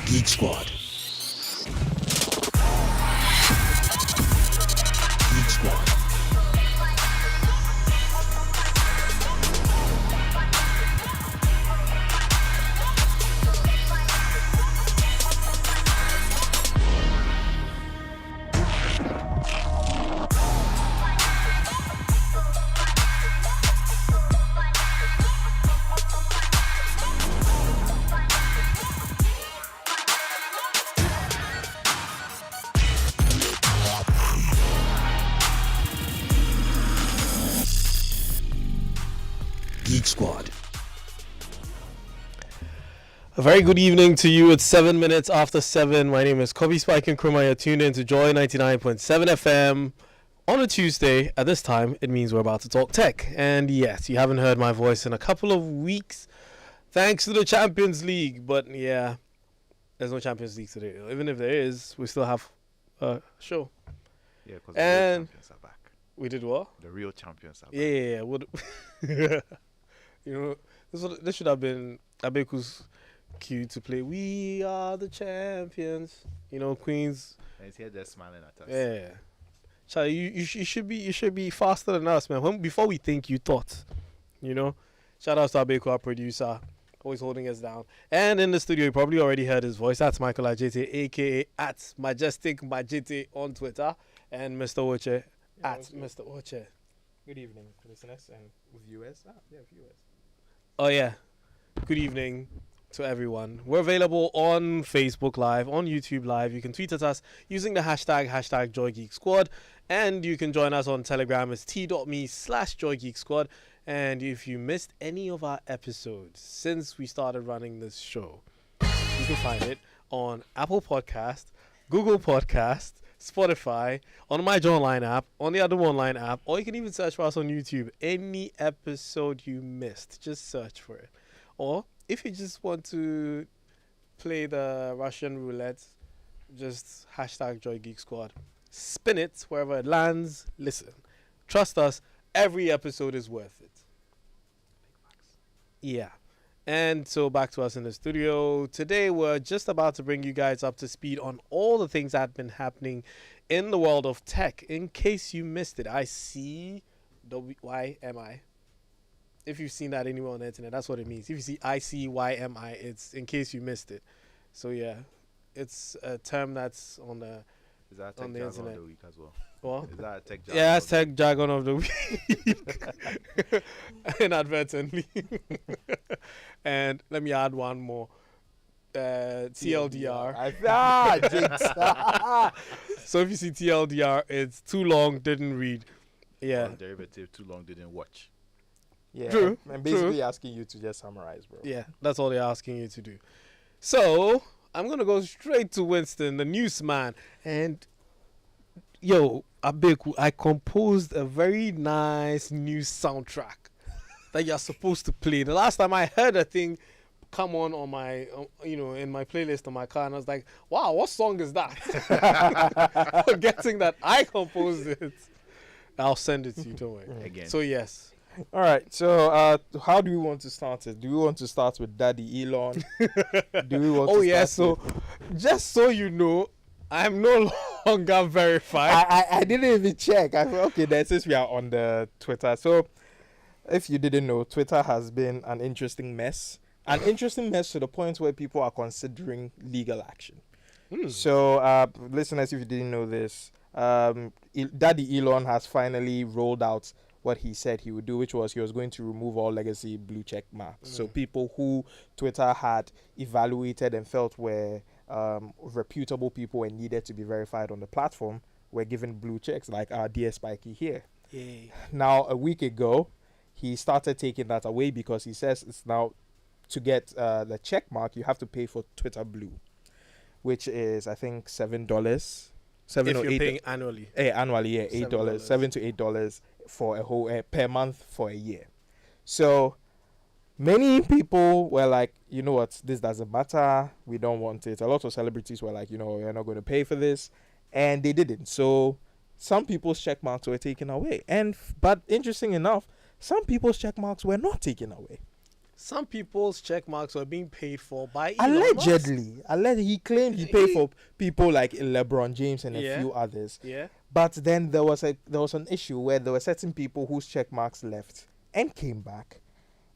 Geek Squad. Geek Squad. Geek Squad. A very good evening to you. It's 7 minutes after 7. My name is Kobby Spiky Nkrumah. You're tuned in to Joy 99.7 FM. On a Tuesday, at this time, it means we're about to talk tech. And yes, you haven't heard my voice in a couple of weeks, thanks to the Champions League. But yeah, there's no Champions League today. Even if there is, we still have a show. Yeah, because the real champions are back. We did what? The real champions are back. Yeah. You know, this should have been Abeku's cue to play "We Are the Champions." You know, Queens. And he's here just smiling at us. Yeah. Charlie, you should be faster than us, man. Before we think, you thought. You know. Shout out to Abeku, our producer, always holding us down. And in the studio, you probably already heard his voice. That's Michael Ajete, aka at Majestic Majete on Twitter, and Mr. Oche at Mr. Oche. Good evening, listeners and viewers. Viewers. Oh, yeah. Good evening to everyone. We're available on Facebook Live, on YouTube Live. You can tweet at us using the hashtag Joy Geek Squad. And you can join us on Telegram. It's t.me/Joy Geek Squad. And if you missed any of our episodes since we started running this show, you can find it on Apple Podcast, Google Podcast, Spotify, on my Joy Online app, on the Other Online app, or you can even search for us on YouTube. Any episode you missed, just search for it. Or if you just want to play the Russian roulette, just hashtag Joy Geek Squad. Spin it wherever it lands. Listen, trust us, every episode is worth it. Yeah. And so back to us in the studio. Today we're just about to bring you guys up to speed on all the things that have been happening in the world of tech. In case you missed it, ICYMI. If you've seen that anywhere on the internet, that's what it means. If you see ICYMI, it's in case you missed it. So yeah, it's a term that's on the Is that a tech jargon of the week as well? What? Is that a tech jargon? Yeah, that's tech jargon of the week. Inadvertently. And let me add one more. TLDR. So if you see TLDR, it's too long, didn't read. Yeah. Derivative, too long, didn't watch. Yeah. True. And basically asking you to just summarize, bro. Yeah, that's all they're asking you to do. So I'm gonna go straight to Winston, the newsman, and yo, Abeku, I composed a very nice news soundtrack that you're supposed to play. The last time I heard a thing come on my, in my playlist on my car, and I was like, wow, what song is that? Forgetting that I composed it. I'll send it to you, don't worry. Again. So yes. All right. So how do we want to start it? Do we want to start with Daddy Elon? Do we want to start with... just so you know, I'm no longer verified. I didn't even check. I thought, okay, then since we are on the Twitter. So if you didn't know, Twitter has been an interesting mess. An interesting mess to the point where people are considering legal action. So listeners, if you didn't know this, Daddy Elon has finally rolled out what he said he would do, which was he was going to remove all legacy blue check marks. So people who Twitter had evaluated and felt were reputable people and needed to be verified on the platform were given blue checks, like our dear Spiky here. Yay. Now, a week ago, he started taking that away because he says it's now to get the check mark, you have to pay for Twitter Blue, which is, I think, $7. If you're paying annually. Annually, yeah, $8, $7 to $8 for a whole per month for a year. So many people were like, you know what, this doesn't matter. We don't want it. A lot of celebrities were like, we're not going to pay for this, and they didn't. So some people's check marks were taken away, but interesting enough, some people's check marks were not taken away. some people's check marks were being paid for by Elon Musk. Allegedly, he claimed he paid for people like LeBron James and a few others. Yeah. But then there was an issue where there were certain people whose check marks left and came back,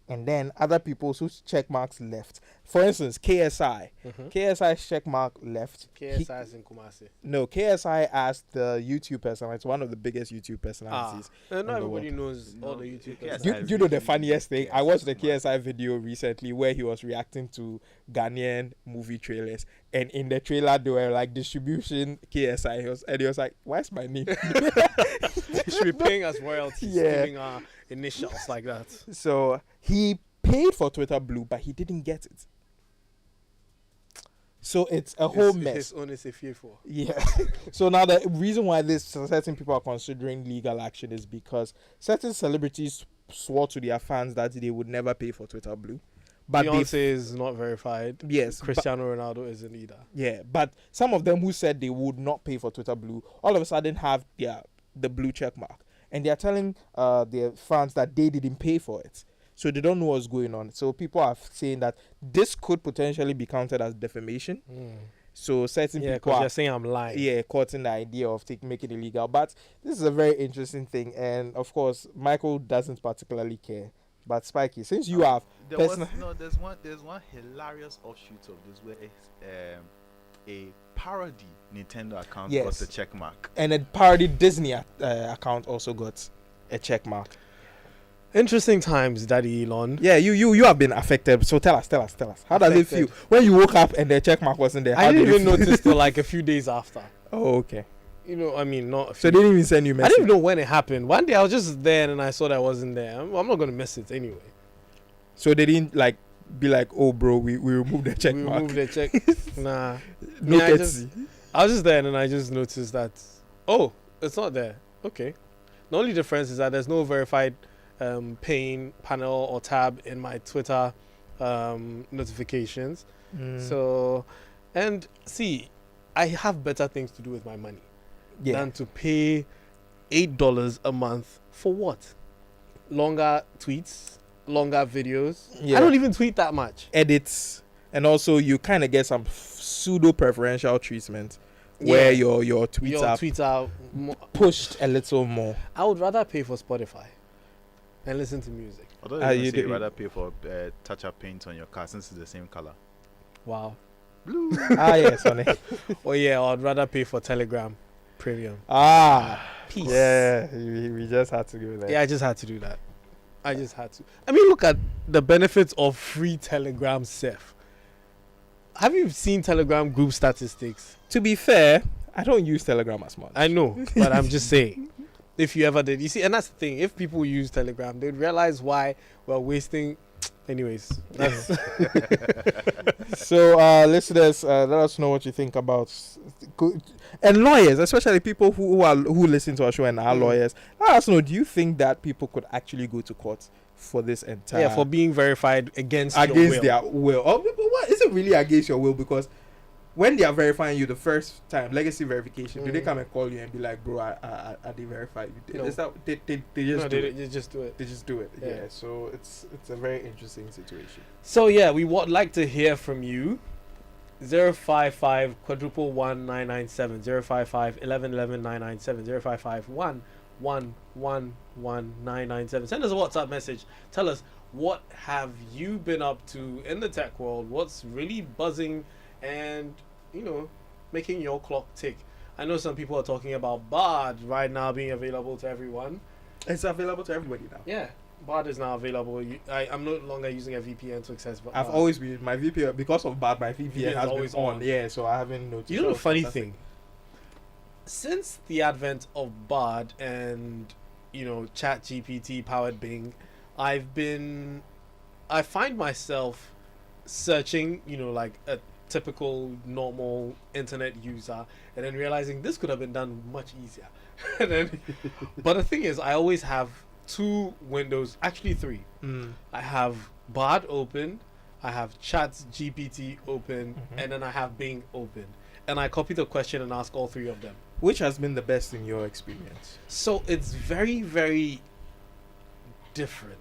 and then other people whose check marks left. For instance, KSI. KSI's check mark left. KSI is in Kumasi. No, KSI asked the YouTube personality. It's one of the biggest YouTube personalities. Not everybody knows all the YouTube Yes, personalities. You know the funniest thing? I watched the KSI video recently where he was reacting to Ghanaian movie trailers, and in the trailer they were like distribution KSI. He was like, "Why's my name?" They should be paying us royalties, giving our initials like that. So he paid for Twitter Blue, but he didn't get it. So it's a whole mess. His own is a fearful. Yeah. So now the reason why certain people are considering legal action is because certain celebrities swore to their fans that they would never pay for Twitter Blue. But Beyonce is not verified. Yes. Cristiano Ronaldo isn't either. Yeah. But some of them who said they would not pay for Twitter Blue all of a sudden have the blue check mark. And they are telling their fans that they didn't pay for it. So they don't know what's going on. So people are saying that this could potentially be counted as defamation. So certain people are saying I'm lying. Yeah, caught in the idea of making it illegal. But this is a very interesting thing. And of course, Michael doesn't particularly care. But Spiky, since you have there's one hilarious offshoot of this where a parody Nintendo account got a check mark. And a parody Disney account also got a check mark. Interesting times, Daddy Elon. Yeah, you have been affected. So tell us. How does it feel when you woke up and the check mark wasn't there? I didn't even notice till like a few days after. Oh, okay. You know, I mean, not. So they didn't even send you message. I didn't even know when it happened. One day I was just there and I saw that I wasn't there. I'm not gonna miss it anyway. So they didn't be like, oh, bro, we removed the check mark. We removed the check. Nah. No courtesy. I was just there and I just noticed that. Oh, it's not there. Okay. The only difference is that there's no verified pane panel or tab in my Twitter notifications. So, and see, I have better things to do with my money than to pay $8 a month for what? Longer tweets, longer videos. I don't even tweet that much. Edits, and also you kind of get some pseudo preferential treatment where your tweets are pushed a little more. I would rather pay for Spotify and listen to music. Although you'd rather pay for touch-up paint on your car since it's the same color. Wow. Blue. Yes, honey. Oh yeah, I'd rather pay for Telegram Premium. Peace. Yeah, we just had to do that. Yeah, I just had to do that. I mean, look at the benefits of free Telegram Seth. Have you seen Telegram group statistics? To be fair, I don't use Telegram as much. I know, but I'm just saying. If you ever did, you see, and that's the thing. If people use Telegram, they'd realize why we're wasting. Anyways, that's so listeners, let us know what you think about, and lawyers, especially people who listen to our show and are lawyers. Let us know. Do you think that people could actually go to court for this entire? For being verified against their will? Oh, but what is it really against your will? Because when they are verifying you the first time, legacy verification, do they come and call you and be like, bro, I they verify you? No. Is that they just they just do it. They just do it. Yeah. So it's a very interesting situation. So yeah, we would like to hear from you. 055 quadruple 1997 055 1111 997 055 997. Send us a WhatsApp message. Tell us, what have you been up to in the tech world? What's really buzzing and, making your clock tick? I know some people are talking about Bard right now being available to everyone. It's available to everybody now. Yeah, Bard is now available. I'm no longer using a VPN to access Bard. I've always been my VPN because of Bard. My VPN has always been on. Yeah, so I haven't noticed. You know the funny thing? Since the advent of Bard and Chat GPT powered Bing, I find myself searching, like a typical normal internet user, and then realizing this could have been done much easier. But the thing is, I always have two windows, actually three. I have Bard open, I have Chat GPT open, and then I have Bing open, and I copy the question and ask all three of them. Which has been the best in your experience? So it's very, very different.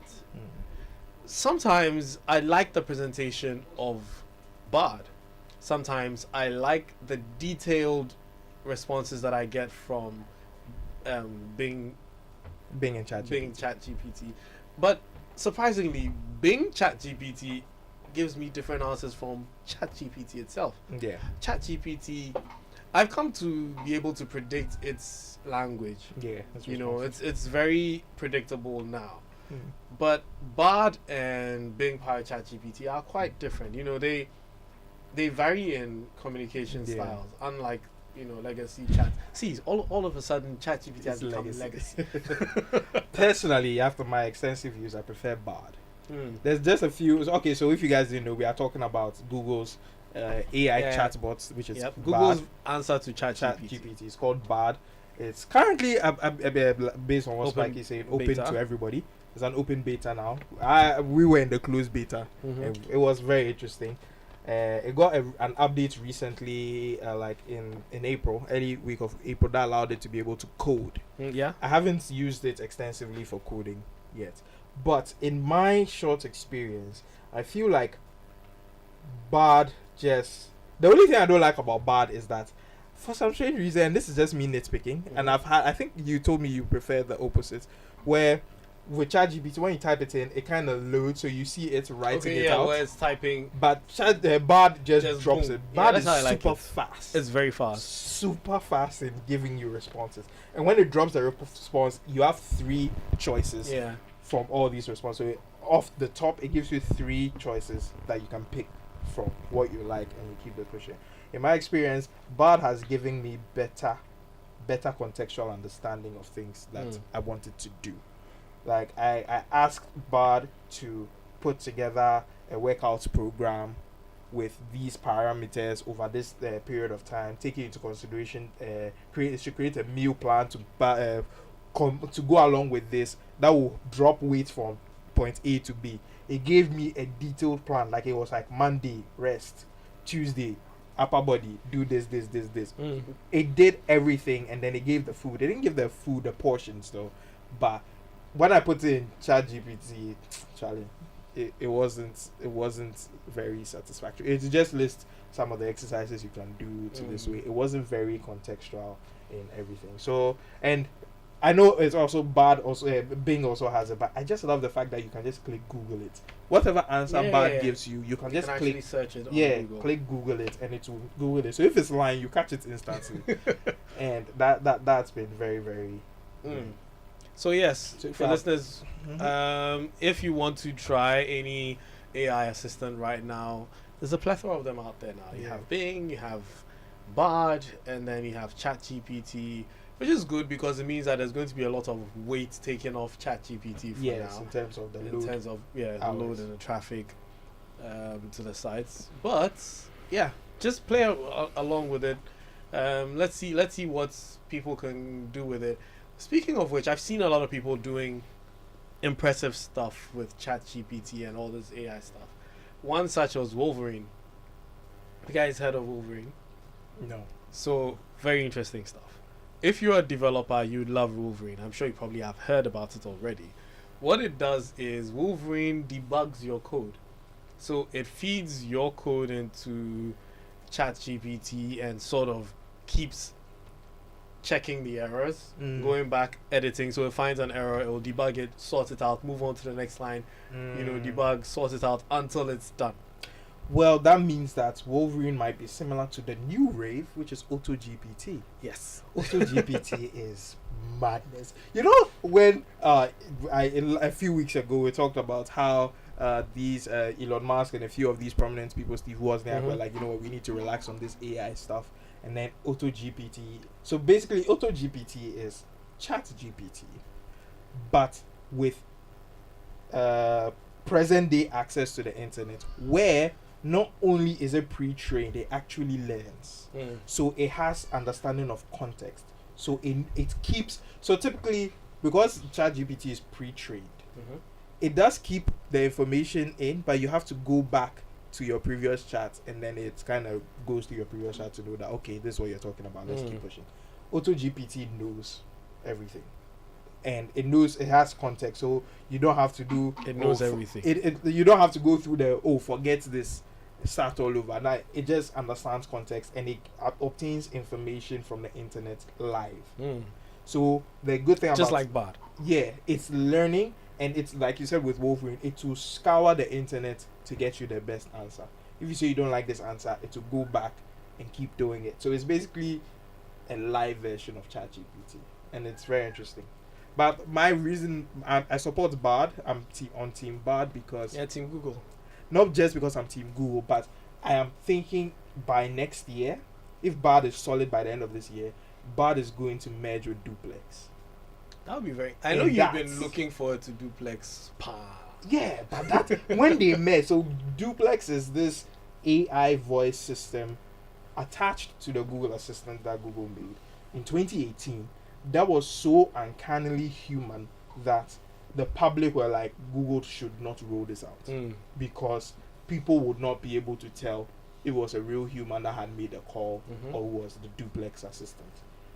sometimes I like the presentation of Bard. Sometimes I like the detailed responses that I get from Bing Bing ChatGPT. But surprisingly, Bing ChatGPT gives me different answers from ChatGPT itself. Yeah. ChatGPT, I've come to be able to predict its language. Yeah. You know, it's very predictable now. Mm. But Bard and Bing powered ChatGPT are quite different. You know, they vary in communication styles, unlike, you know, legacy chat. See, all of a sudden ChatGPT has become legacy. Personally, after my extensive use, I prefer Bard. There's just a few. Okay, so if you guys didn't know, we are talking about Google's AI chatbots, which is Google's answer to ChatGPT. It's called Bard. It's currently based on what Spiky said, open to everybody. It's an open beta now. We were in the closed beta. And it was very interesting. It got an update recently, like in April, early week of April, that allowed it to be able to code. Yeah. I haven't used it extensively for coding yet, but in my short experience, I feel like Bard just... The only thing I don't like about Bard is that for some strange reason, and this is just me nitpicking, and I think you told me you prefer the opposite, where with ChatGPT, when you type it in, it kind of loads, so you see it writing it out. Where it's typing. But Bard just drops boom. it. Bard is super fast. It's very fast. Super fast in giving you responses. And when it drops the response, you have 3 choices from all these responses. So off the top, it gives you 3 choices that you can pick from what you like, and you keep it pushing. In my experience, Bard has given me better contextual understanding of things that I wanted to do. Like I asked Bard to put together a workout program with these parameters over this period of time, taking into consideration create a meal plan to go along with this that will drop weight from point A to B. It gave me a detailed plan, like it was like Monday rest, Tuesday upper body, do this. It did everything, and then it gave the food. It didn't give the food the portions though, but when I put it in ChatGPT, Charlie, it wasn't very satisfactory. It just lists some of the exercises you can do to this way. It wasn't very contextual in everything. So, and I know it's also bad. Also, Bing also has it, but I just love the fact that you can just click Google it. Whatever answer Bard gives you, you can just click search it. On Google. Click Google it, and it will Google it. So if it's lying, you catch it instantly, and that's been very very. So yes, for listeners, if you want to try any AI assistant right now, there's a plethora of them out there now. You have Bing, you have Bard, and then you have ChatGPT, which is good because it means that there's going to be a lot of weight taken off ChatGPT for now. In terms of the load. In terms of the load and the traffic to the sites. But yeah, just play along with it. Let's see what people can do with it. Speaking of which, I've seen a lot of people doing impressive stuff with ChatGPT and all this AI stuff. One such was Wolverine. You guys heard of Wolverine? No. So, very interesting stuff. If you're a developer, you'd love Wolverine. I'm sure you probably have heard about it already. What it does is Wolverine debugs your code. So, it feeds your code into ChatGPT and sort of keeps checking the errors, going back, editing. So it finds an error, it will debug it, sort it out, move on to the next line, debug, sort it out until it's done. Well, that means that Wolverine might be similar to the new rave, which is AutoGPT. Yes. AutoGPT is madness. You know, when a few weeks ago we talked about how these Elon Musk and a few of these prominent people, Steve Wozniak, were like, you know what, we need to relax on this AI stuff. And then AutoGPT. So basically, AutoGPT is ChatGPT, but with present day access to the internet, where not only is it pre-trained, it actually learns. So it has understanding of context. So it keeps. So typically, because ChatGPT is pre-trained, it does keep the information in, but you have to go back to your previous chat, and then it kind of goes to your previous chat to know that, okay, this is what you're talking about, let's keep pushing. AutoGPT knows everything. and it knows, it has context, so you don't have to do. It knows everything. You don't have to go through forget this, start all over. Now it just understands context, and it obtains information from the internet live. So the good thing just about, like Bard. yeah, it's learning, and it's like you said with Wolverine, it will scour the internet to get you the best answer. If you say you don't like this answer, it will go back and keep doing it. So it's basically a live version of ChatGPT, and it's very interesting. But my reason, I support Bard. I'm on Team Bard because Team Google. not just because I'm Team Google, but I am thinking by next year, if Bard is solid by the end of this year, Bard is going to merge with Duplex. That would be very. I know you've been looking forward to Duplex. Yeah, but that when they merge, so Duplex is this AI voice system attached to the Google Assistant that Google made in 2018. That was so uncannily human that the public were like, Google should not roll this out because people would not be able to tell it was a real human that had made a call or was the Duplex assistant.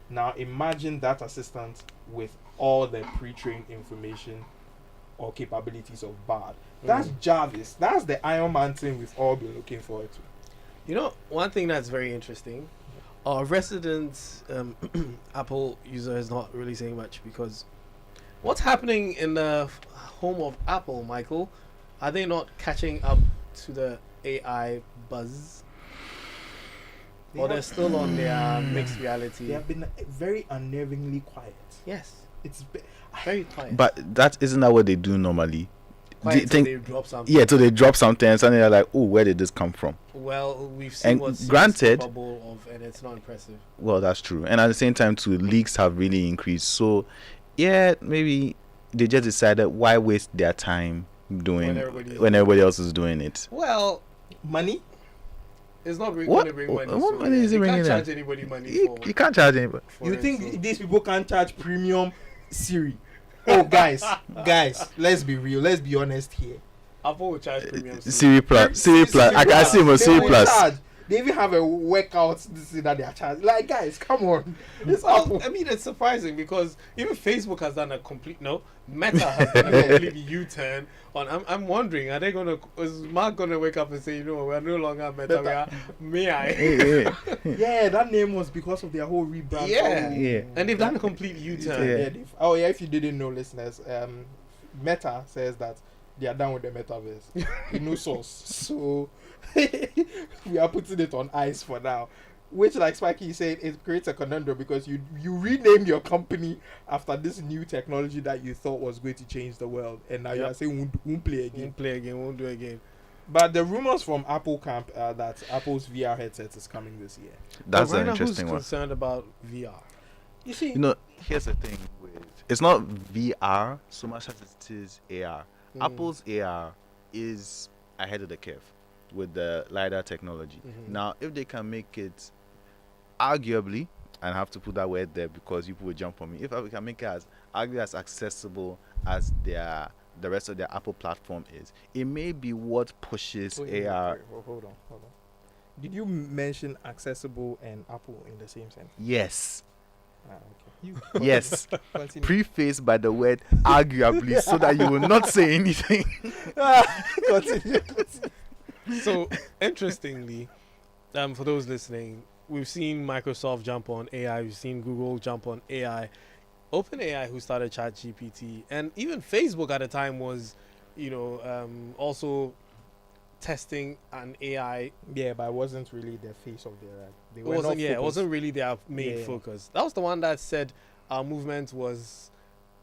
Now imagine that assistant with all the pre-trained information or capabilities of Bard. That's Jarvis. That's the Iron Man thing we've all been looking forward to. You know, one thing that's very interesting, our resident Apple user is not really saying much because what's happening in the home of Apple, Michael? Are they not catching up to the AI buzz? Or they're still on their mixed reality? They have been very unnervingly quiet. Yes. It's very quiet. But that isn't that what they do normally? Quiet till they drop something. Yeah, so they drop something and suddenly they're like, oh, where did this come from? Well, we've seen what's granted, bubble of, and it's not impressive. Well, that's true. And at the same time, too, leaks have really increased. So, yeah, maybe they just decided why waste their time doing when everybody else is doing it. Well, money. It's not going to bring money. What money is it bringing? You can't charge anybody money for. You can't charge anybody. You think these people can't charge premium Siri? Oh, guys, let's be real. Let's be honest here. Apple will charge premium Siri Plus. I can see a Siri Plus. They even have a workout that they are charging. Like, guys, come on. I mean, it's surprising because even Facebook has done a complete Meta has done a complete U-turn on. I'm wondering, are they is Mark gonna wake up and say, we're no longer Meta, we are Yeah, that name was because of their whole rebrand. Yeah. And they've done a complete U-turn. If you didn't know, listeners, Meta says that they are done with the metaverse. No source. So we are putting it on ice for now. Which, like Spiky said, it creates a conundrum because you rename your company after this new technology that you thought was going to change the world, and now you are saying won't play again. Won't do again. But the rumors from Apple camp are that Apple's VR headset is coming this year. That's an interesting one. Who's concerned about VR? You see, here's the thing with it's not VR so much as it is AR. Apple's AR is ahead of the curve with the LiDAR technology. Now, if they can make it arguably, and I have to put that word there because people will jump on me, if we can make it as arguably as accessible as the rest of their Apple platform is, it may be what pushes AR. Hold on. Did you mention accessible and Apple in the same sentence? Yes. Okay. Yes. Prefaced by the word arguably so that you will not say anything. Continue. So, interestingly, for those listening, we've seen Microsoft jump on AI, we've seen Google jump on AI. OpenAI, who started ChatGPT, and even Facebook at the time was, also testing an AI. Yeah, but it wasn't really the face of their. It wasn't really their main focus. That was the one that said our movement was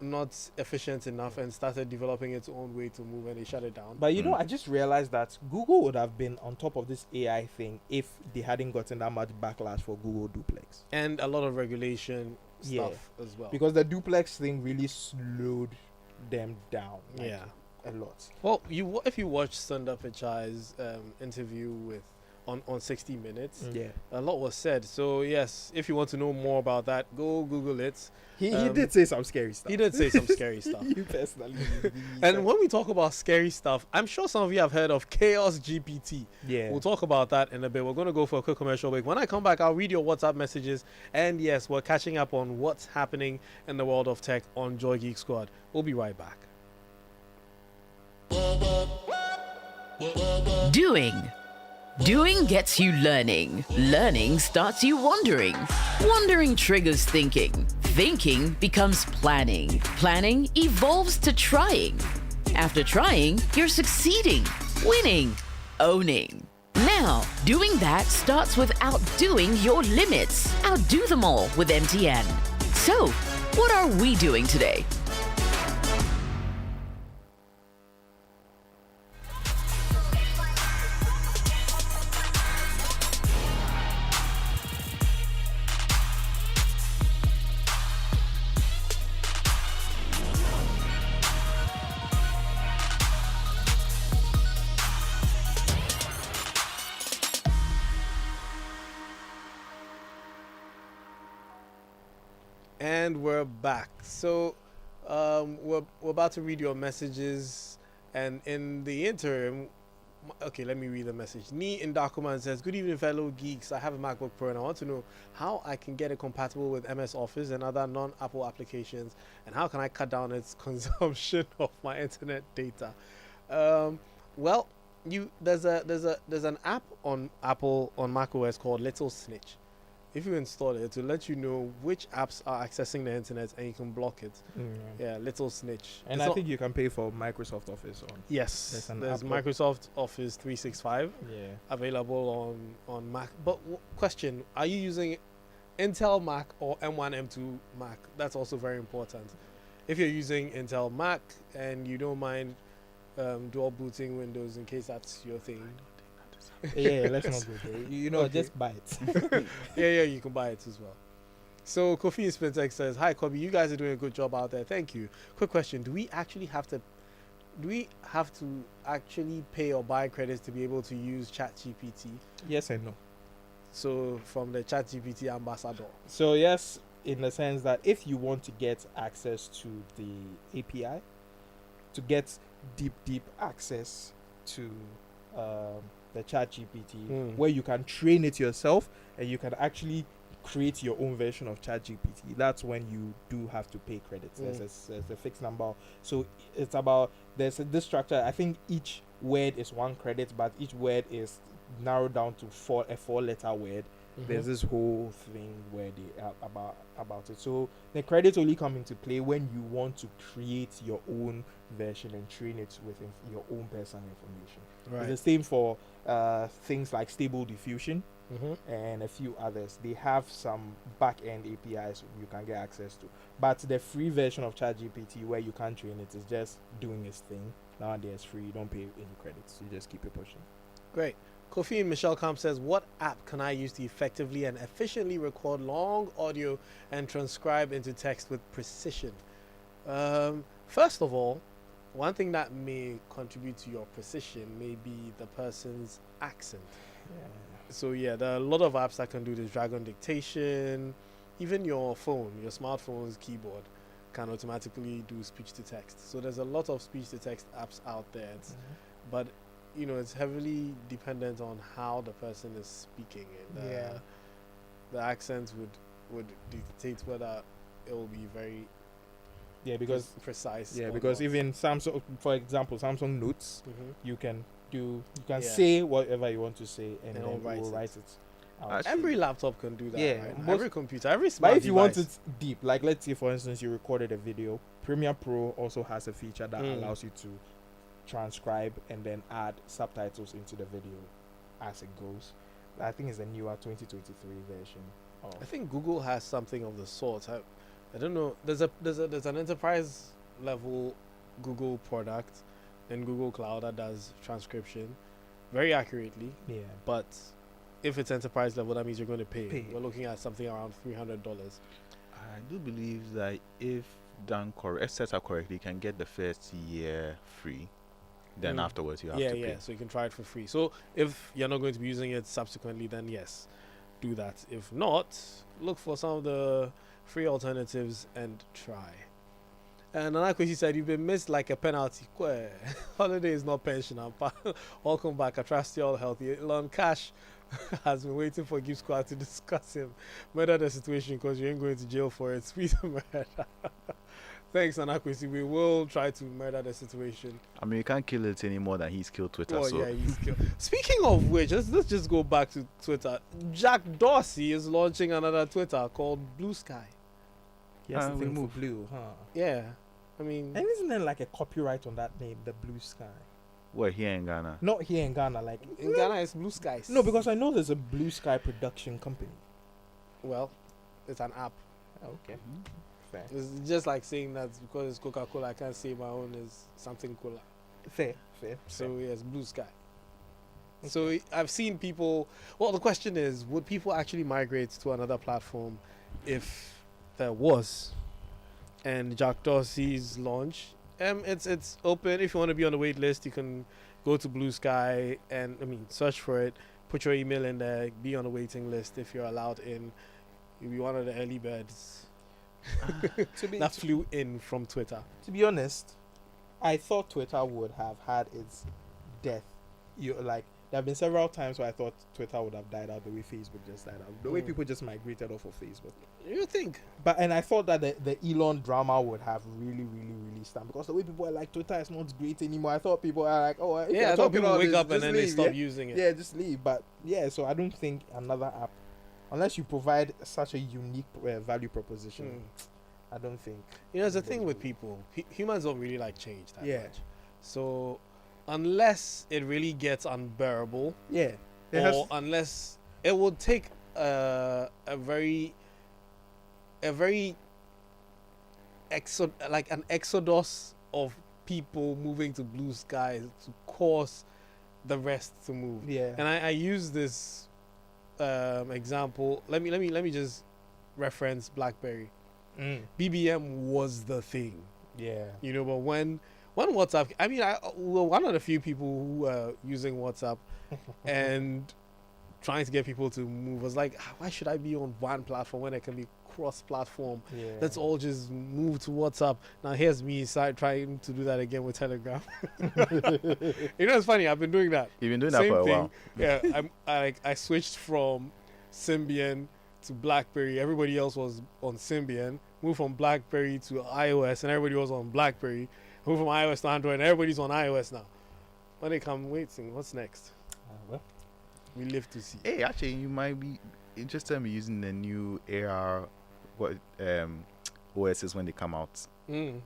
not efficient enough and started developing its own way to move, and they shut it down. But I just realized that Google would have been on top of this AI thing if they hadn't gotten that much backlash for Google Duplex and a lot of regulation stuff as well. Because the Duplex thing really slowed them down. A lot. Well, if you watch Sundar Pichai's interview with on 60 Minutes. Yeah. A lot was said. So yes, if you want to know more about that, go Google it. He did say some scary stuff. He did say some scary stuff. You personally. And when we talk about scary stuff, I'm sure some of you have heard of Chaos GPT. yeah. We'll talk about that in a bit. We're going to go for a quick commercial break. When I come back, I'll read your WhatsApp messages. And yes, we're catching up on what's happening in the world of tech on Joy Geek Squad. We'll be right back. Doing gets you learning. Learning starts you wondering. Wondering triggers thinking. Thinking becomes planning. Planning evolves to trying. After trying, you're succeeding, winning, owning. Now, doing that starts with outdoing your limits. Outdo them all with MTN. So, what are we doing today? And we're back. So we're about to read your messages, and in the interim, okay, let me read the message. Nee Ndakuman says, "Good evening, fellow geeks. I have a MacBook Pro and I want to know how I can get it compatible with MS Office and other non-Apple applications, and how can I cut down its consumption of my internet data." Well, there's an app on Apple on macOS called Little Snitch. If you install it, to let you know which apps are accessing the internet, and you can block it. Yeah, Little Snitch. And I think you can pay for Microsoft Office on. Yes, there's app Microsoft Office 365 Yeah. available on Mac. But question: are you using Intel Mac or M1 M2 Mac? That's also very important. If you're using Intel Mac and you don't mind dual booting Windows in case that's your thing. Yeah, let's not go there. You know, Okay. just buy it. Yeah, you can buy it as well. So Kofi Spintex says, "Hi Kobby, you guys are doing a good job out there. Thank you. Quick question: do we have to actually pay or buy credits to be able to use ChatGPT?" Yes and no. So from the ChatGPT ambassador. So yes, in the sense that if you want to get access to the API, to get deep access to the ChatGPT, where you can train it yourself and you can actually create your own version of ChatGPT, that's when you do have to pay credits. There's a fixed number. So it's about this structure. I think each word is 1 credit, but each word is narrowed down to a 4-letter word. There's this whole thing where they are about it. So the credits only come into play when you want to create your own version and train it with your own personal information. Right. It's the same for things like Stable Diffusion and a few others. They have some back-end APIs you can get access to. But the free version of ChatGPT, where you can't train it, is just doing its thing. Nowadays, it's free. You don't pay any credits. You just keep it pushing. Great. Kofi Michelle Camp says, "What app can I use to effectively and efficiently record long audio and transcribe into text with precision?" First of all, one thing that may contribute to your precision may be the person's accent. So yeah, there are a lot of apps that can do this. Dragon dictation, even your phone, your smartphone's keyboard can automatically do speech to text. So there's a lot of speech to text apps out there. But you know, it's heavily dependent on how the person is speaking, and the accent would dictate whether it will be very precise. Because even Samsung, for example, Samsung Notes, you can Yeah. say whatever you want to say and And then it'll it will write write it out. Every laptop can do that. Yeah, right? most- Every computer, every smart But if you want device. it deep, like let's say for instance you recorded a video, Premiere Pro also has a feature that allows you to transcribe and then add subtitles into the video as it goes. I think it's a newer 2023 version of I think Google has something of the sort. I don't know. There's an enterprise level Google product in Google Cloud that does transcription very accurately. yeah. But if it's enterprise level, that means you're going to pay. Pay. We're looking at something around $300. I do believe that if done correct, set up correctly, you can get the first year free. then afterwards you have yeah, to pay. so you can try it for free. So if you're not going to be using it subsequently, then yes, do that. If not, look for some of the free alternatives and try. And Anakwesi said, you've been missed like a penalty. Holiday is not pensioner. Welcome back. I trust you all healthy. Elon Cash has been waiting for Geek Squad to discuss him. Murder the situation because you ain't going to jail for it. Sweet murder. Thanks, Anakwesi. We will try to murder the situation. I mean, you can't kill it any more than he's killed Twitter. Oh, so yeah, he's killed. Speaking of which, let's just go back to Twitter. Jack Dorsey is launching another Twitter called Blue Sky. Yes, the we thing for move. blue, huh? Yeah. I mean, And isn't there like a copyright on that name, the Blue Sky? we're here in Ghana. Not here in Ghana, like in Ghana, it's Blue Skies. no, because I know there's a Blue Sky production company. Well, it's an app. Okay, fair, It's just like saying that because it's Coca-Cola, I can't say my own is something cola. fair. So yes, Blue Sky. So I've seen people. Well, the question is, would people actually migrate to another platform if there was? And Jack Dorsey's launch, it's open. If you want to be on the wait list, you can go to Blue Sky and search for it. Put your email in there. Be on the waiting list if you're allowed in. You'll be one of the early birds that flew in from Twitter. To be honest, I thought Twitter would have had its death. There have been several times where I thought Twitter would have died out the way Facebook just died out. The way people just migrated off of Facebook. You think? And I thought that the Elon drama would have really stamped, because the way people are like, Twitter is not great anymore. I thought people are like, oh, if Yeah, you're I thought talking people all wake this, up and just then they leave, stop yeah? using it. Yeah, just leave. But yeah, so I don't think another app, unless you provide such a unique value proposition, I don't think. There's a thing with people. Humans don't really like change that Yeah. much. So unless it really gets unbearable, Yeah. or unless it will take a very an exodus of people moving to Blue Sky to cause the rest to move. Yeah. And I use this example. Let me just reference BlackBerry. BBM was the thing, Yeah. but when WhatsApp, we're one of the few people who were using WhatsApp and trying to get people to move. Was like, why should I be on one platform when I can be cross-platform? Yeah. Let's all just move to WhatsApp. Now here's me trying to do that again with Telegram. It's funny. I've been doing that. You've been doing that Same for a thing. while. Yeah, I switched from Symbian to BlackBerry. Everybody else was on Symbian. Moved from BlackBerry to iOS, and everybody was on BlackBerry. Moved from iOS to Android, and everybody's on iOS now. When they come waiting, what's next? Well, We live to see. Hey, actually, you might be interested in using the new AR OSs when they come out.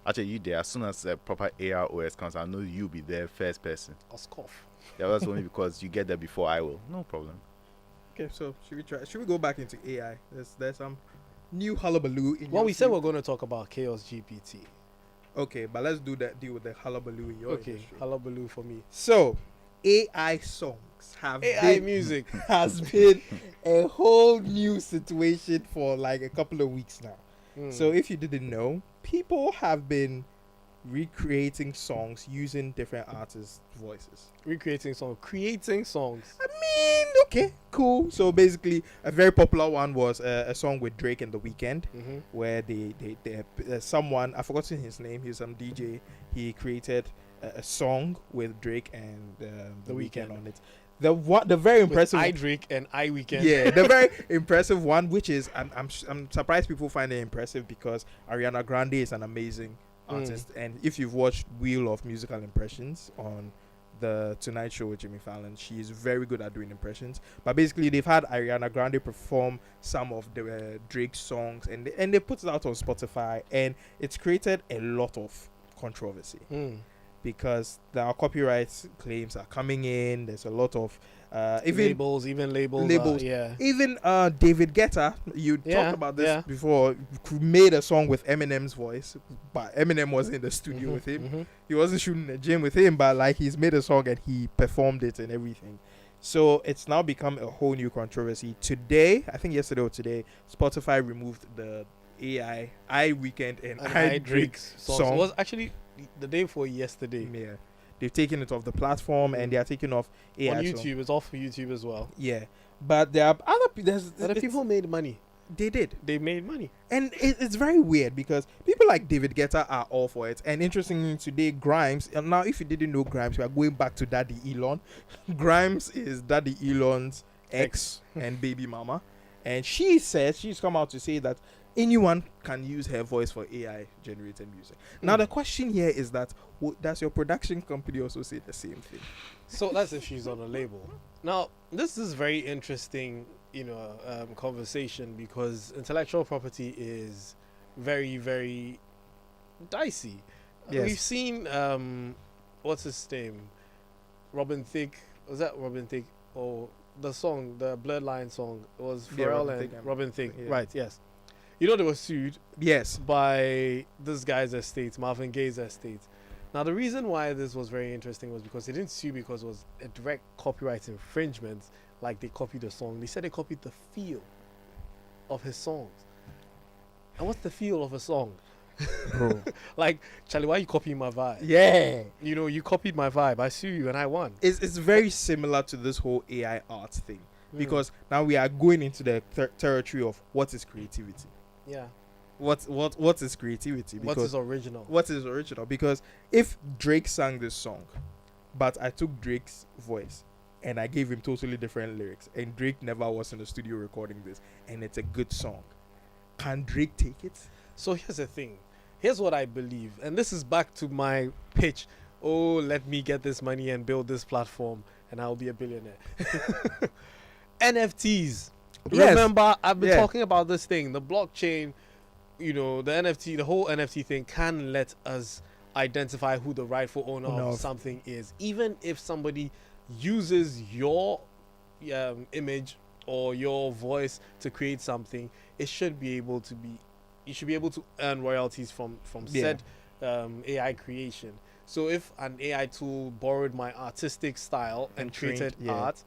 Actually, you there. As soon as the proper AR OS comes, I know you'll be there first person. I'll scoff. Yeah, that's only because you get there before I will. No problem. okay, so should we go back into AI? There's some new hullabaloo in Well, your we said field. we're going to talk about Chaos GPT. Okay, but let's deal with the hullabaloo in your Okay, industry. hullabaloo for me. So, AI songs have AI been, music. has been a whole new situation for like a couple of weeks now. So if you didn't know, people have been recreating songs using different artists' voices. Recreating songs, creating songs. I mean, okay, cool. So basically, a very popular one was a song with Drake and The Weeknd, where they someone, I've forgotten his name, he's some DJ, he created a song with Drake and The Weeknd on it. The very impressive I Drake and I Weekend. yeah, the very impressive one, which is I'm surprised people find it impressive, because Ariana Grande is an amazing artist, and if you've watched Wheel of Musical Impressions on the Tonight Show with Jimmy Fallon, she is very good at doing impressions. But basically, they've had Ariana Grande perform some of the Drake songs, and they put it out on Spotify, and it's created a lot of controversy. Because there are copyright claims are coming in. There's a lot of even labels. Even David Guetta, you talked about this yeah. before, made a song with Eminem's voice, but Eminem was in the studio with him. He wasn't shooting the gym with him, but like he's made a song and he performed it and everything. So it's now become a whole new controversy. Today, I think yesterday or today, Spotify removed the AI I Weekend and I Drake songs. It was actually the day before yesterday. Yeah. they've taken it off the platform and they are taking off AI On song. YouTube, it's off for YouTube as well. Yeah, but there are other Other people made money. They did. They made money. And it's very weird because people like David Guetta are all for it. And interestingly, today, Grimes, and now if you didn't know Grimes, we are going back to Daddy Elon. Grimes is Daddy Elon's ex and baby mama. And she said, she's come out to say that anyone can use her voice for AI generated music. Now, the question here is that, does your production company also say the same thing? So that's if she's on a label. Now, this is very interesting, conversation, because intellectual property is very, very dicey. Yes. We've seen, what's his name? Robin Thicke. Was that Robin Thicke? Or the song, the Bloodline song, was Yeah, Pharrell Robin and Thicke, Robin Thicke. yeah. Right, yes. They were sued Yes. by this guy's estate, Marvin Gaye's estate. Now, the reason why this was very interesting was because they didn't sue because it was a direct copyright infringement, like they copied the song. They said they copied the feel of his songs. And what's the feel of a song? Bro. Like, Charlie, why you copying my vibe? Yeah. You copied my vibe. I sue you and I won. It's very similar to this whole AI art thing. Because now we are going into the territory of what is creativity. Yeah. What is creativity? What is original? What is original? Because if Drake sang this song, but I took Drake's voice and I gave him totally different lyrics, and Drake never was in the studio recording this, and it's a good song, can Drake take it? So here's the thing. Here's what I believe. And this is back to my pitch. Oh, let me get this money and build this platform and I'll be a billionaire. NFTs. Yes. Remember, I've been Yeah. talking about this thing. The blockchain, the NFT, the whole NFT thing can let us identify who the rightful owner of something is. Even if somebody uses your image or your voice to create something, you should be able to earn royalties from said AI creation. So if an AI tool borrowed my artistic style and created art,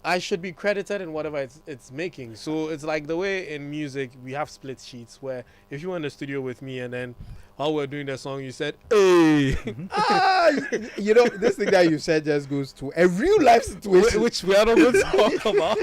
I should be credited in whatever it's making. So it's like the way in music we have split sheets where if you were in the studio with me and then while we're doing the song you said, hey, This thing that you said just goes to a real life situation. which we are not going to talk about.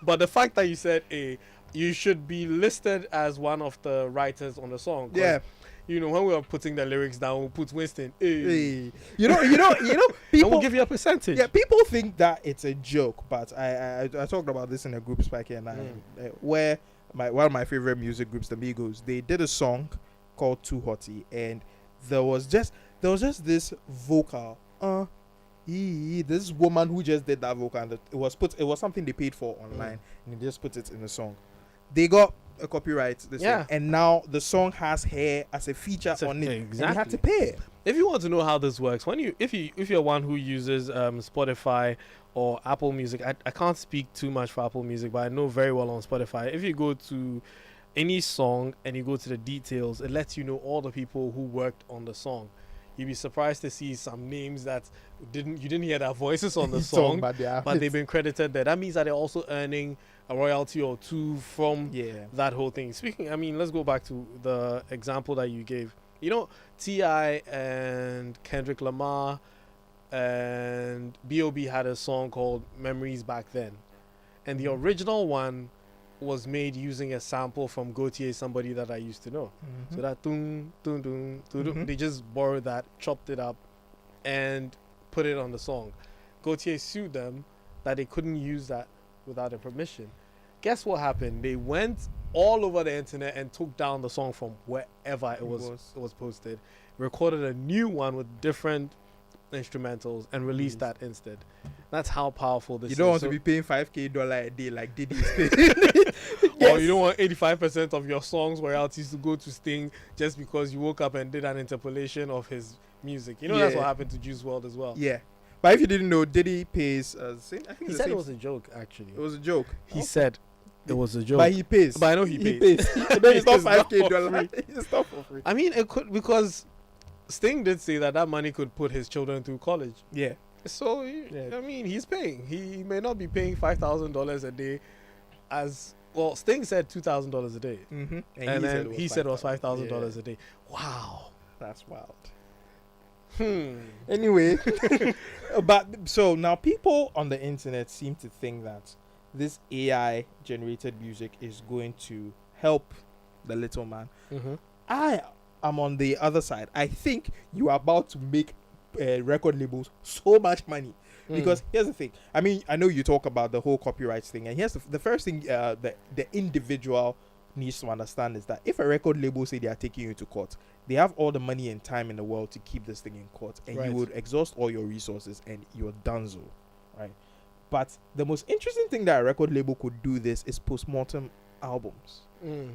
But the fact that you said, hey, you should be listed as one of the writers on the song. 'Cause, Yeah. when we were putting the lyrics down, we'll put Winston, hey. Hey. And People we'll give you a percentage. Yeah, people think that it's a joke, but I talked about this in a group, Spiky and I, where one of my favorite music groups, the Migos, they did a song called Too Hotty, and there was just this vocal, this woman who just did that vocal, and it was something they paid for online, and they just put it in the song. They got a copyright, and now the song has her as a feature on it, and you have to pay. If you want to know how this works, if you're one who uses Spotify or Apple Music, I can't speak too much for Apple Music, but I know very well on Spotify. If you go to any song and you go to the details, it lets you know all the people who worked on the song. You'd be surprised to see some names that you didn't hear their voices on the song, but they've been credited there. That means that they're also earning a royalty or two from that whole thing. Let's go back to the example that you gave. T.I. and Kendrick Lamar and B.O.B. had a song called Memories back then. And the original one was made using a sample from Gautier, somebody that I used to know. So that dun, dun, dun, dun, dun, they just borrowed that, chopped it up, and put it on the song. Gautier sued them that they couldn't use that without their permission. Guess what happened? They went all over the internet and took down the song from wherever it was posted, recorded a new one with different instrumentals, and released that instead. That's how powerful this is. You don't want to be paying $5,000 a day like Diddy is paying. Or you don't want 85% of your songs royalties to go to Sting just because you woke up and did an interpolation of his music. That's what happened to Juice WRLD as well. Yeah. But if you didn't know, Diddy pays. I think he said it was a joke, actually. It was a joke. He said it was a joke. But he pays. But I know he pays. And then it's not $5,000. It's not for free. It could, because Sting did say that money could put his children through college. Yeah. So, he's paying. He may not be paying $5,000 a day Sting said $2,000 a day. Mm-hmm. And then he said it was $5,000 a day. Wow. That's wild. Anyway, but so now people on the internet seem to think that this AI generated music is going to help the little man. Mm-hmm. I am on the other side. I think you are about to make record labels so much money. Because here's the thing. I mean, I know you talk about the whole copyright thing, and here's the first thing the individual needs to understand is that if a record label say they are taking you to court, they have all the money and time in the world to keep this thing in court, and you would exhaust all your resources and you're donezo, right? But the most interesting thing that a record label could do this is postmortem albums.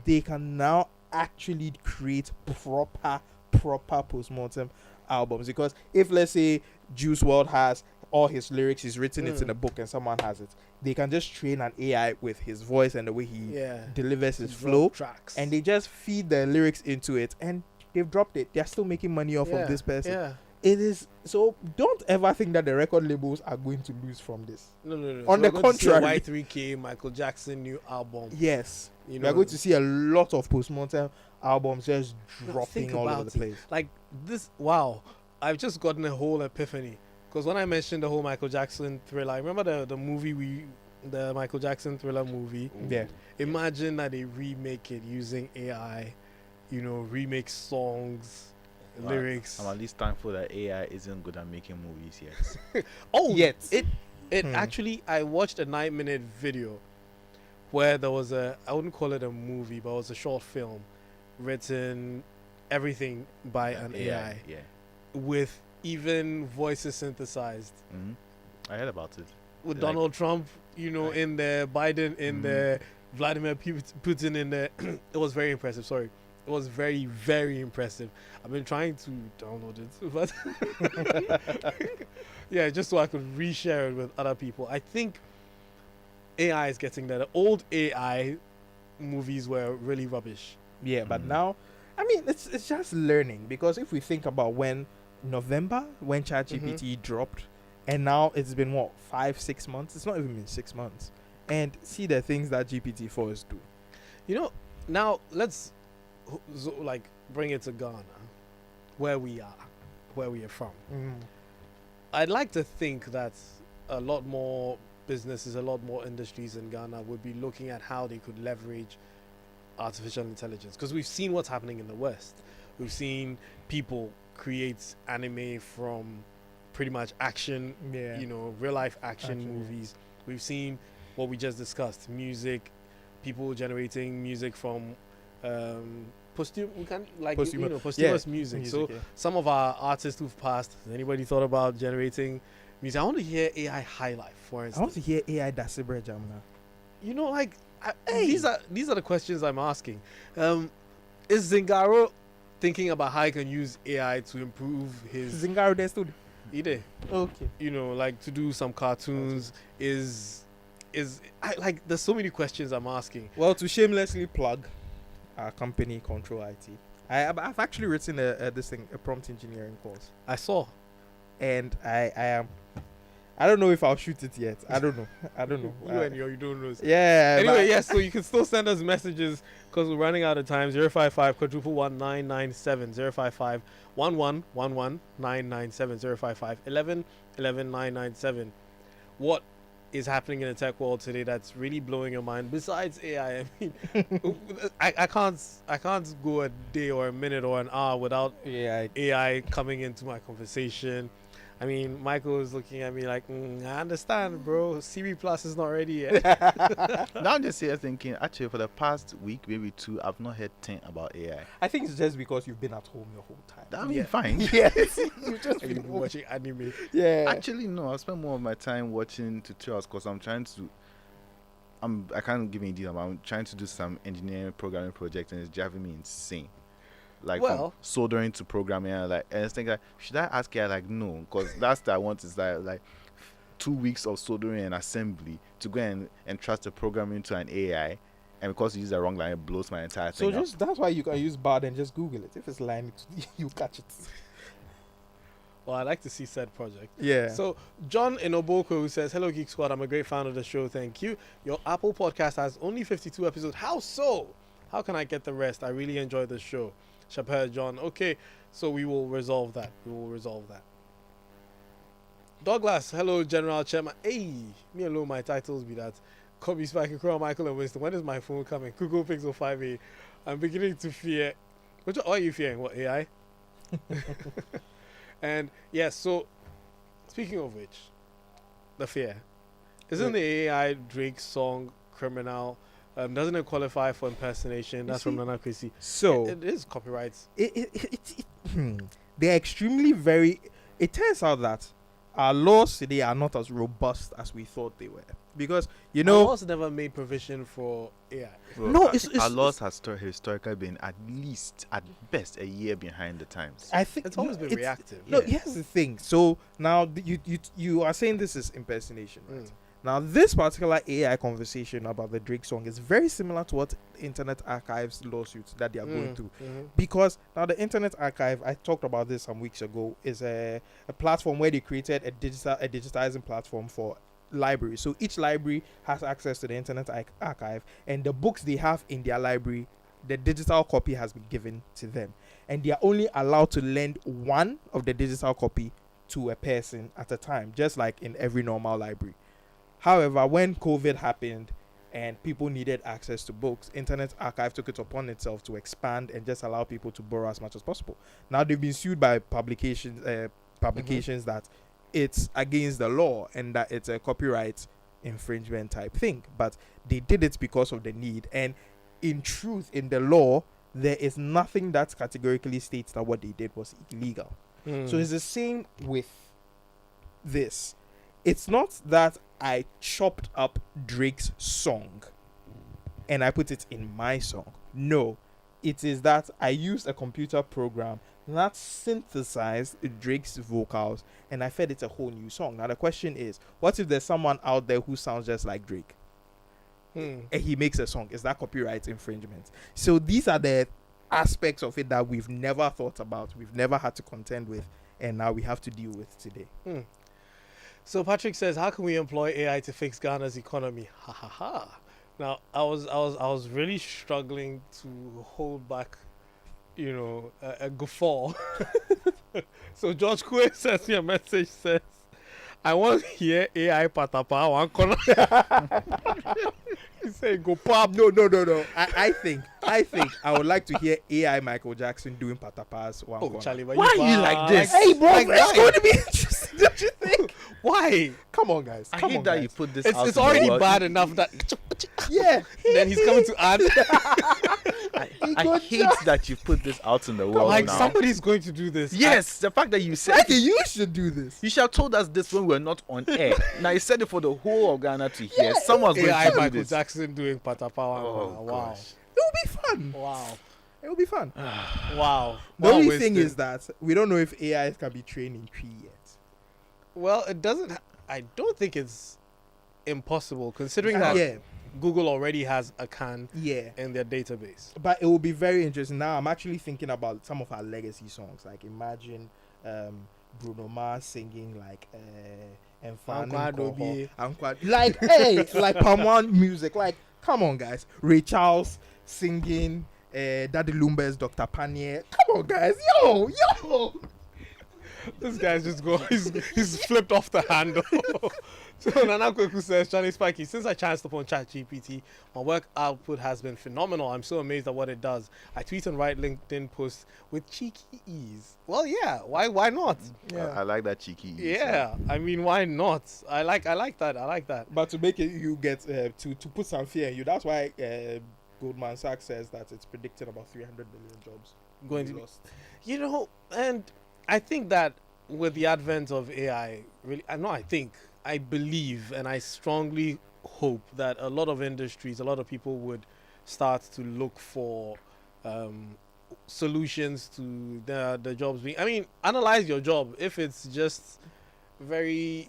They can now actually create proper postmortem albums, because if, let's say, Juice WRLD has all his lyrics, he's written it in a book and someone has it, they can just train an AI with his voice and the way he delivers his flow tracks, and they just feed the lyrics into it and they've dropped it. They're still making money off of this person. It is so. Don't ever think that the record labels are going to lose from this. No. On the contrary, Y3K, Michael Jackson new album. Yes, you we are going to see a lot of postmortem albums just dropping all over the place. Like this, wow! I've just gotten a whole epiphany, because when I mentioned the whole Michael Jackson Thriller, I remember the movie the Michael Jackson Thriller movie. Yeah. Imagine that they remake it using AI, remake songs. Lyrics. I'm at least thankful that AI isn't good at making movies yet. Yet. It actually, I watched a 9-minute video where there was I wouldn't call it a movie, but it was a short film written everything by an AI. Yeah. With even voices synthesized. I heard about it. With Donald Trump, in there, Biden in there, Vladimir Putin in there. It was very impressive. Sorry. It was very, very impressive. I've been trying to download it, but yeah, just so I could reshare it with other people. I think AI is getting there. The old AI movies were really rubbish. Yeah, but now, I mean, it's just learning, because if we think about when ChatGPT dropped, and now it's been 5-6 months. It's not even been 6 months, and see the things that GPT-4 is doing. Now let's bring it to Ghana, where we are from. I'd like to think that a lot more businesses, a lot more industries in Ghana would be looking at how they could leverage artificial intelligence, because we've seen what's happening in the West. We've seen people create anime from pretty much action, real life action movies. We've seen what we just discussed, music, people generating music from posthumous music. So some of our artists who've passed, has anybody thought about generating music? I want to hear AI High Life, for instance. I want to hear AI Dasibre Jamna. These are the questions I'm asking. Is Zingaro thinking about how he can use AI to improve his Zingaro there stood? Ide. Okay. To do some cartoons. There's so many questions I'm asking. Well, to shamelessly plug our company, Control IT, I've actually written a prompt engineering course. I saw, and I don't know if I'll shoot it yet. I don't know. You don't know. Yeah. Anyway, yes. So you can still send us messages, because we're running out of time. 055 111 055 11 997 055 11 11 997. What is happening in the tech world today that's really blowing your mind besides AI? I mean, I can't go a day or a minute or an hour without AI coming into my conversation. I mean, Michael is looking at me like, I understand, bro. Siri Plus is not ready yet. Now I'm just here thinking, actually, for the past week, maybe 2, I've not heard 10 about AI. I think it's just because you've been at home the whole time. I mean, fine. Yes. You've just been watching anime. Yeah. Actually, no. I spend more of my time watching tutorials, because I'm trying to. I can't give any detail, but I'm trying to do some engineering programming project, and it's driving me insane. From soldering to programming, and it's thinking, should I ask her? No, because that's what I want is 2 weeks of soldering and assembly to go and trust the programming to an AI, and because you use the wrong line, it blows my entire thing up. That's why you can use Bard and just Google it. If it's lying, you catch it. Well, I'd like to see said project. Yeah. So, John Inoboko, who says, "Hello, Geek Squad. I'm a great fan of the show. Thank you. Your Apple podcast has only 52 episodes. How so? How can I get the rest? I really enjoy the show. Chappelle John. Okay, so we will resolve that. Douglas, hello, General Chairman. Hey, me alone, my titles be that. Kobby Spiky Nkrumah, Michael and Winston. When is my phone coming? Google Pixel 5a. I'm beginning to fear. What are you fearing? What, AI? And yes, so speaking of which, the fear. Isn't the AI Drake song Criminal? Doesn't it qualify for impersonation? That's from Nana Kwesi. So it is copyrights. They're extremely very. It turns out that our laws today are not as robust as we thought they were, because Our laws never made provision for AI. Well, No, our laws has historically been at best a year behind the times. I think It's always been reactive. No, Yeah. here's the thing. So now you are saying this is impersonation, right? Now this particular AI conversation about the Drake song is very similar to what Internet Archive's lawsuits that they are going through, because now the Internet Archive, I talked about this some weeks ago, is a platform where they created a digitizing platform for libraries. So each library has access to the Internet Archive, and the books they have in their library, the digital copy has been given to them, and they are only allowed to lend one of the digital copy to a person at a time, just like in every normal library. However, when COVID happened and people needed access to books, Internet Archive took it upon itself to expand and just allow people to borrow as much as possible. Now they've been sued by publications that it's against the law and that it's a copyright infringement type thing. But they did it because of the need. And in truth, in the law, there is nothing that categorically states that what they did was illegal. So it's the same with this. It's not that I chopped up Drake's song and I put it in my song. No, it is that I used a computer program that synthesized Drake's vocals and I fed it a whole new song. Now the question is, what if there's someone out there who sounds just like Drake and he makes a song? Is that copyright infringement? So these are the aspects of it that we've never thought about, we've never had to contend with, and now we have to deal with today. So Patrick says, how can we employ AI to fix Ghana's economy? Ha ha ha. Now I was really struggling to hold back, a guffaw. So George Kwe sends me a message, says, I want to hear AI patapa one corner. He said, go pop. No. I think I would like to hear AI Michael Jackson doing patapas one corner. Charlie, but Why are you like this? Hey, bro, Like, it's why? going to be interesting, don't you think? Why? Come on, guys. I Come hate on, that guys. you put this out. It's in the already world. bad enough that Yeah. then he's coming to add. I hate that you put this out in the world Like now. somebody's going to do this. Yes, the fact that you said Like you should do this. you should have told us this when we're not on air. Now you said it for the whole of Ghana to hear. Someone's going AI to do Michael this. Jackson doing patapa. Oh, Wow. gosh. It will be fun. Wow. It will be fun. Wow. The Wow, only thing Winston. is that we don't know if AI can be trained in tree yet. Well, it doesn't. I don't think it's impossible, considering that Yeah. Google already has a can Yeah. in their database. But it will be very interesting. Now I'm actually thinking about some of our legacy songs. Like imagine Bruno Mars singing like like hey, like Palm One music. Like come on, guys. Ray Charles singing Daddy Lumber's Dr. Panier. Come on, guys. Yo. This guy's just go. He's flipped off the handle. So Nana Kweku says, Charlie Spiky, since I chanced upon ChatGPT, my work output has been phenomenal. I'm so amazed at what it does. I tweet and write LinkedIn posts with cheeky ease. Well, yeah. Why not? I like that cheeky. Yeah. I mean, why not? I like that. I like that. But to make it, you get to put some fear in you. That's why Goldman Sachs says that it's predicted about 300 million jobs Going be to lost. and I think that with the advent of AI, I believe and I strongly hope that a lot of industries, a lot of people would start to look for solutions to the jobs being. I mean, analyze your job. If it's just very,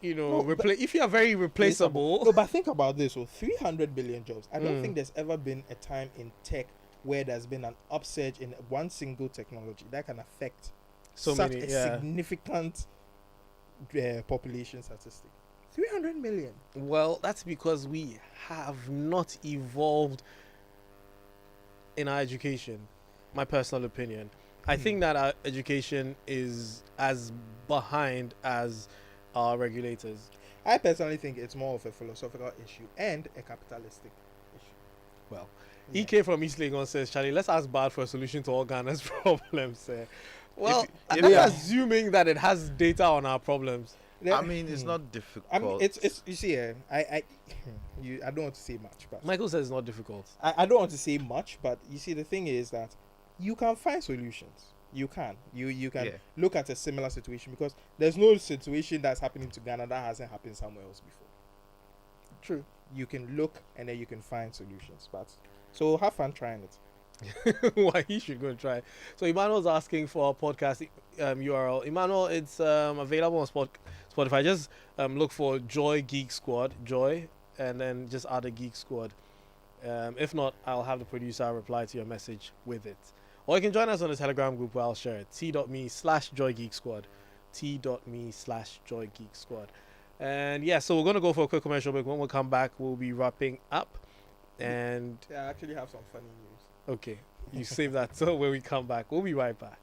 if you are very replaceable. No, but think about this. So 300 billion jobs. I don't think there's ever been a time in tech where there's been an upsurge in one single technology that can affect such a significant population statistic. 300 million. Well, that's because we have not evolved in our education. my personal opinion. I think that our education is as behind as our regulators. I personally think it's more of a philosophical issue and a capitalistic issue. Well, Yeah. EK from East Legon says, Charlie, let's ask Bad for a solution to all Ghana's problems. Well, if- that's assuming that it has data on our problems. I mean, it's not difficult. I mean, it's you see, I don't want to say much, but Michael says it's not difficult. I don't want to say much, but you see, the thing is that you can find solutions. You can Yeah. look at a similar situation, because there's no situation that's happening to Ghana that hasn't happened somewhere else before. True. You can look and then you can find solutions, but so have fun trying it. Why he should go and try. So Emmanuel's asking for a podcast URL. Emmanuel, it's available on Spotify. Just look for Joy Geek Squad, Joy, and then just add a Geek Squad. If not, I'll have the producer reply to your message with it. Or you can join us on the Telegram group where I'll share it. t.me/Joy Geek Squad. t.me/Joy Geek Squad. And yeah, so we're going to go for a quick commercial break. When we come back, we'll be wrapping up. And Yeah, I actually have some funny news. okay, you save that till when we come back. We'll be right back.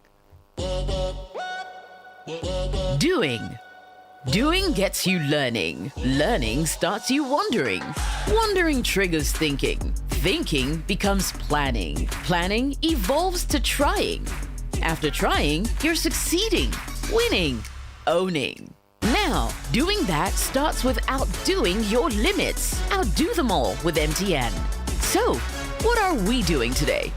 Doing gets you learning. Learning starts you wondering. Wondering triggers thinking. Thinking becomes planning. Planning evolves to trying. After trying, you're succeeding, winning, owning. Now, doing that starts with outdoing your limits. Outdo them all with MTN. So, what are we doing today?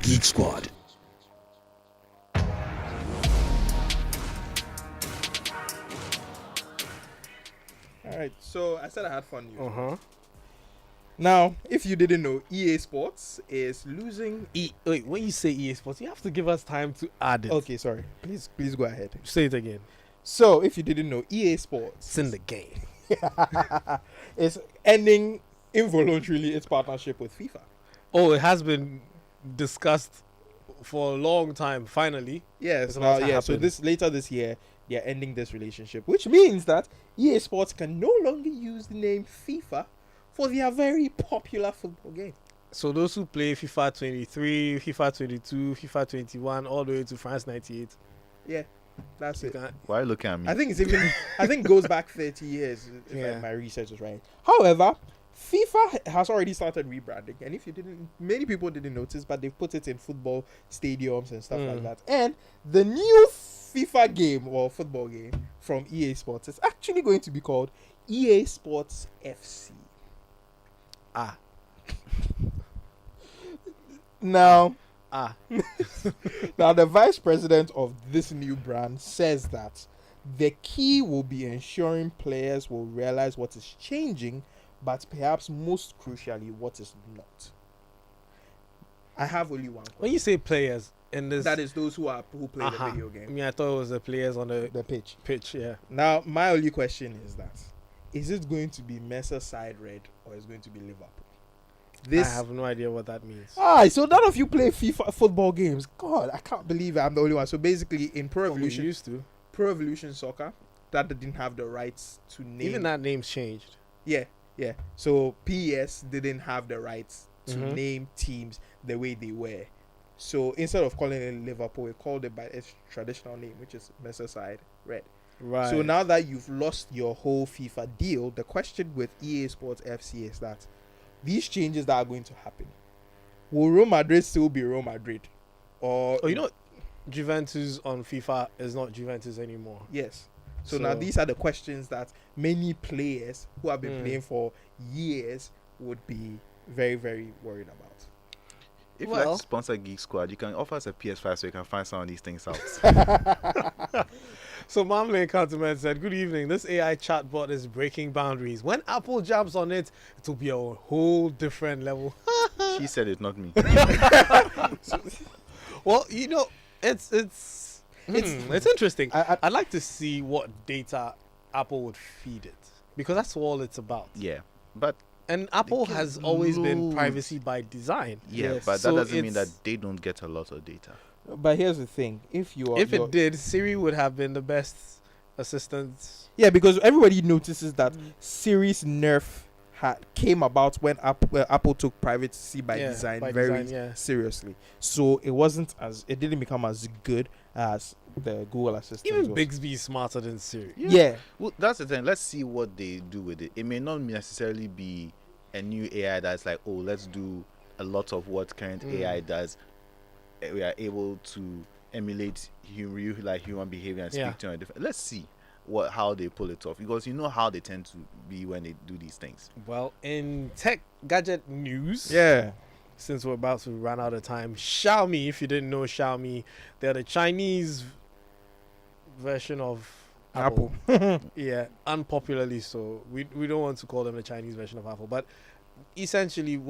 Geek Squad. All right, so I said I had fun news. Uh-huh. Now, if you didn't know, EA Sports is losing. Wait, when you say EA Sports, you have to give us time to add it. Okay, sorry. Please go ahead. Say it again. So, if you didn't know, EA Sports It's in the game. is ending involuntarily its partnership with FIFA. Oh, it has been discussed for a long time, finally. Yes, It's about to yeah. So happen. later this year, they are ending this relationship, which means that EA Sports can no longer use the name FIFA for their very popular football game. So those who play FIFA 23, FIFA 22, FIFA 21, all the way to France 98. Yeah, that's You it. can't- Why are you looking at me? I think it's even. I think it goes back 30 years. If Yeah. my research is right. However, FIFA has already started rebranding, and if you didn't, many people didn't notice, but they've put it in football stadiums and stuff like that. And the new FIFA game or football game from EA Sports is actually going to be called EA Sports FC. Ah. Now, Ah. now the vice president of this new brand says that the key will be ensuring players will realize what is changing, but perhaps most crucially, what is not. I have only one question. When you say players in this, That is those who play uh-huh. the video I game, mean, I thought it was the players on the the pitch. pitch. Yeah. Now, my only question is that: is it going to be Merseyside Red or is it going to be Liverpool? I have no idea what that means. So none of you play FIFA football games. God, I can't believe I'm the only one. So basically, in Pro What we Evolution, used to. Pro Evolution Soccer, that didn't have the rights to name. Even that name's changed. Yeah. So PES didn't have the rights to Mhm. name teams the way they were. So instead of calling it Liverpool, we called it by its traditional name, which is Merseyside Red. Right. So now that you've lost your whole FIFA deal, the question with EA Sports FC is that these changes that are going to happen, will Real Madrid still be Real Madrid? Or Oh, you know, Juventus on FIFA is not Juventus anymore. yes. So now So- these are the questions that many players who have been Mm. playing for years would be very, very worried about. If you like Well- to sponsor Geek Squad, you can offer us a PS5 so you can find some of these things out. So Mamle Counterman said, "Good evening. This AI chatbot is breaking boundaries. When Apple jumps on it, it will be a whole different level." She said it, not me. Well, you know, it's interesting. I'd like to see what data Apple would feed it, because that's all it's about. Yeah, but And Apple get has always been loads. privacy by design. yeah, Yes. but that So doesn't mean that it's- they don't get a lot of data. But here's the thing: if you are, If it did, Siri would have been the best assistants. Yeah, because everybody notices that Siri's nerf came about when Apple took privacy by design seriously. So it didn't become as good as the Google Assistant. Even Bixby is smarter than Siri. Yeah. Well, that's the thing. Let's see what they do with it. It may not necessarily be a new AI that's like, oh, let's do a lot of what current AI does. We are able to emulate human behavior and speak to a different. Let's see how they pull it off, because you know how they tend to be when they do these things. Well, in tech gadget news, since we're about to run out of time, Xiaomi, if you didn't know Xiaomi, they're the Chinese version of Apple. Yeah, unpopularly so. We don't want to call them the Chinese version of Apple, but essentially,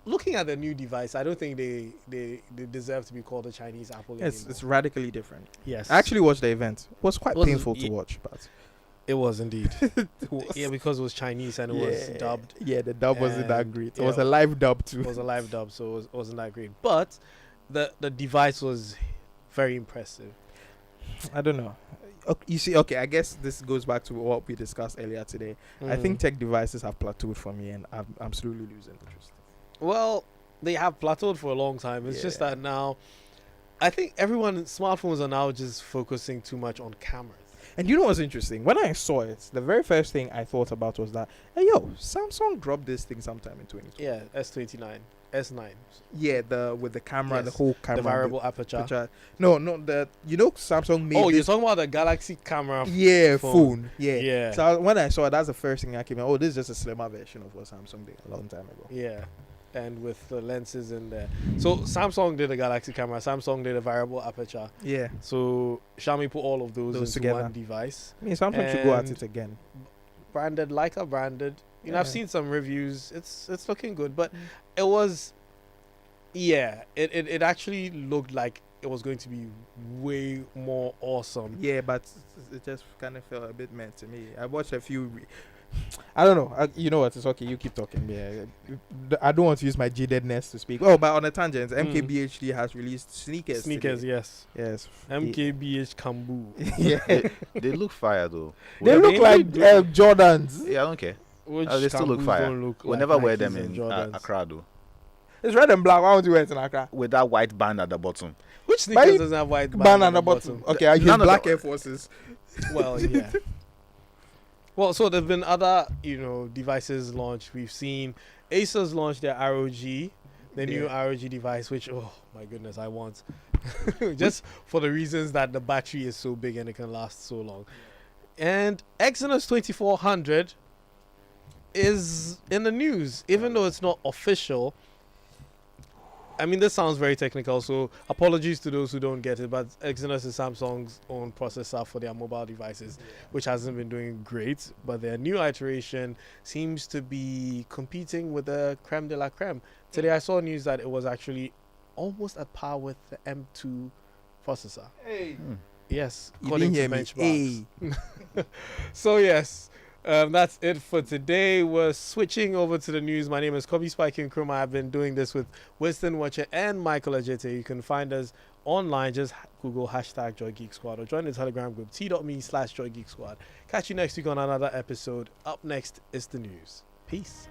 looking at the new device, I don't think they deserve to be called a Chinese Apple anymore. It's radically different. Yes. I actually watched the event. It was quite painful to watch, but it was indeed. Yeah, because it was Chinese and it was dubbed. Yeah, the dub wasn't that great. It was a live dub too. It was a live dub, so it wasn't that great. But the device was very impressive. I don't know. You see, I guess this goes back to what we discussed earlier today. I think tech devices have plateaued for me, and I'm absolutely losing interest. Well, they have plateaued for a long time. It's just that now, I think smartphones are now just focusing too much on cameras. And you know what's interesting? When I saw it, the very first thing I thought about was that, hey, Samsung dropped this thing sometime in 2020. Yeah, S29, S9. Yeah, with the camera, the whole camera. The variable aperture. No, Samsung made you're talking about the Galaxy camera phone. Yeah. So when I saw it, that's the first thing that came out. Oh, this is just a slimmer version of what Samsung did a long time ago. Yeah. And with the lenses in there. So Samsung did a Galaxy camera. Samsung did a variable aperture. Yeah. So Xiaomi put all of those into together. one device. I mean, Samsung should go at it again. Branded, Leica branded. You know, I've seen some reviews. It's looking good, but it was, it actually looked like it was going to be way more awesome. Yeah, but it just kind of felt a bit mad to me. I watched a few. I don't know. You know what? It's okay. You keep talking. Yeah, I don't want to use my jadedness to speak. Oh, but on a tangent, MKBHD has released sneakers. Sneakers, today. yes. MKBH Kambu. Yeah, they look fire though. They look like Jordans. Yeah, I don't care. They still look fire. We'll never wear them in Accra though. It's red and black. Why don't you wear it in Accra? With that white band at the bottom. Which sneakers doesn't have white band at the bottom? Okay, I use black Air Forces. Well, yeah. Well, so there've been other, devices launched. We've seen Acer's launch their ROG, the new ROG device, which, oh my goodness, I want. Just for the reasons that the battery is so big and it can last so long. And Exynos 2400 is in the news, even though it's not official. I mean, this sounds very technical, so apologies to those who don't get it, but Exynos is Samsung's own processor for their mobile devices, which hasn't been doing great, but their new iteration seems to be competing with the creme de la creme. Today I saw news that it was actually almost at par with the M2 processor. Hey. Yes, You according to didn't hear me. benchmarks. So yes, that's it for today. We're switching over to the news. My name is Kobby Spiky Nkrumah. I've been doing this with Winston Watcher and Michael Ajete. You can find us online. Just Google # Joy Geek Squad or join the Telegram group t.me/Joy Geek Squad. Catch you next week on another episode. Up next is the news. Peace.